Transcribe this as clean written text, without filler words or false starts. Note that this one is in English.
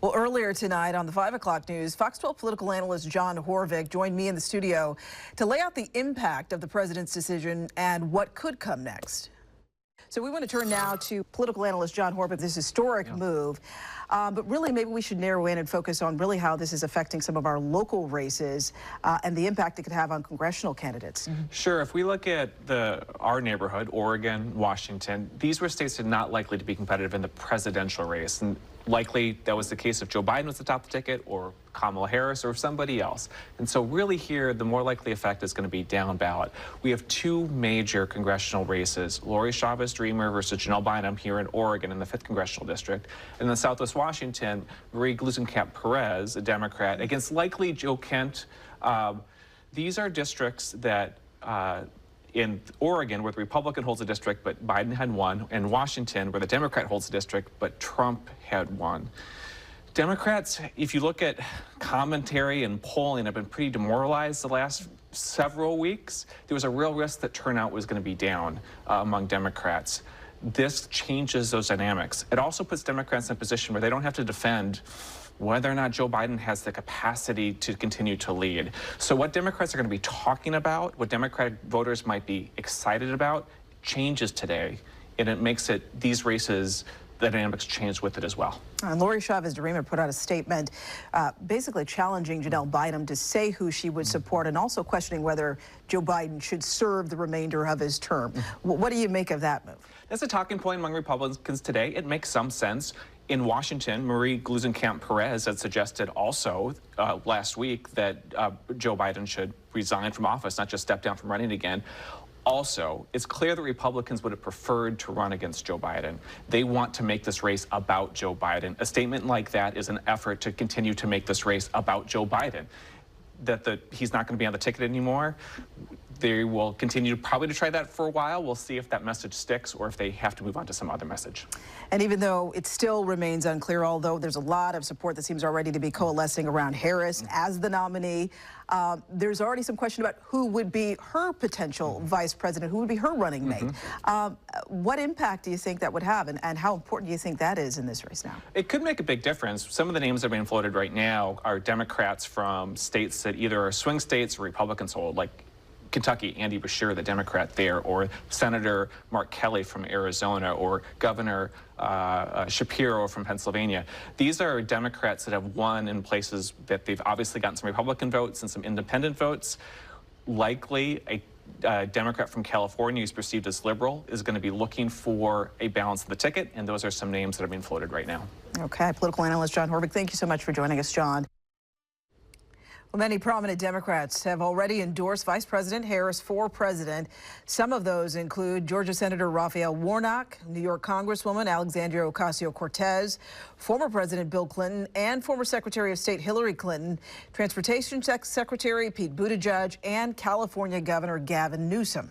Well, earlier tonight on the 5 o'clock news, Fox 12 political analyst John Horvick joined me in the studio to lay out the impact of the president's decision and what could come next. So we want to turn now to political analyst John Horvick, this historic move. But really, maybe we should narrow in and focus on really how this is affecting some of our local races and the impact it could have on congressional candidates. Sure. If we look at our neighborhood, Oregon, Washington, these were states that are not likely to be competitive in the presidential race. And likely that was the case if Joe Biden was the top of the ticket or Kamala Harris or somebody else. And so really here, the more likely effect is going to be down ballot. We have two major congressional races, Lori Chavez-Dreamer versus Janelle Bynum here in Oregon in the 5th Congressional District. And in Southwest Washington, Marie Gluesenkamp-Perez, a Democrat, against likely Joe Kent. These are districts that in Oregon, where the Republican holds a district, but Biden had won, and Washington, where the Democrat holds a district, but Trump had won. Democrats, if you look at commentary and polling, have been pretty demoralized the last several weeks. There was a real risk that turnout was going to be down among Democrats. This changes those dynamics. It also puts Democrats in a position where they don't have to defend whether or not Joe Biden has the capacity to continue to lead. So what Democrats are going to be talking about, what Democratic voters might be excited about, changes today, and it makes it these races, the dynamics change with it as well. Lori Chavez-Dreamer put out a statement basically challenging Janelle Bynum to say who she would support and also questioning whether Joe Biden should serve the remainder of his term. What do you make of that move? That's a talking point among Republicans today. It makes some sense. In Washington, Marie Gluesenkamp-Perez had suggested also last week that Joe Biden should resign from office, not just step down from running again. Also, it's clear that Republicans would have preferred to run against Joe Biden. They want to make this race about Joe Biden. A statement like that is an effort to continue to make this race about Joe Biden. That he's not going to be on the ticket anymore. They will continue probably to try that for a while. We'll see if that message sticks or if they have to move on to some other message. And even though it still remains unclear, although there's a lot of support that seems already to be coalescing around Harris as the nominee, there's already some question about who would be her potential vice president, who would be her running mate. What impact do you think that would have, and how important do you think that is in this race now? It could make a big difference. Some of the names that are being floated right now are Democrats from states that either are swing states or Republicans hold, like Kentucky, Andy Beshear, the Democrat there, or Senator Mark Kelly from Arizona, or Governor Shapiro from Pennsylvania. These are Democrats that have won in places that they've obviously gotten some Republican votes and some independent votes. Likely a Democrat from California who's perceived as liberal is going to be looking for a balance of the ticket, and those are some names that are being floated right now. Okay, political analyst John Horvick, thank you so much for joining us, John. Well, many prominent Democrats have already endorsed Vice President Harris for president. Some of those include Georgia Senator Raphael Warnock, New York Congresswoman Alexandria Ocasio-Cortez, former President Bill Clinton, and former Secretary of State Hillary Clinton, Transportation Secretary Pete Buttigieg, and California Governor Gavin Newsom.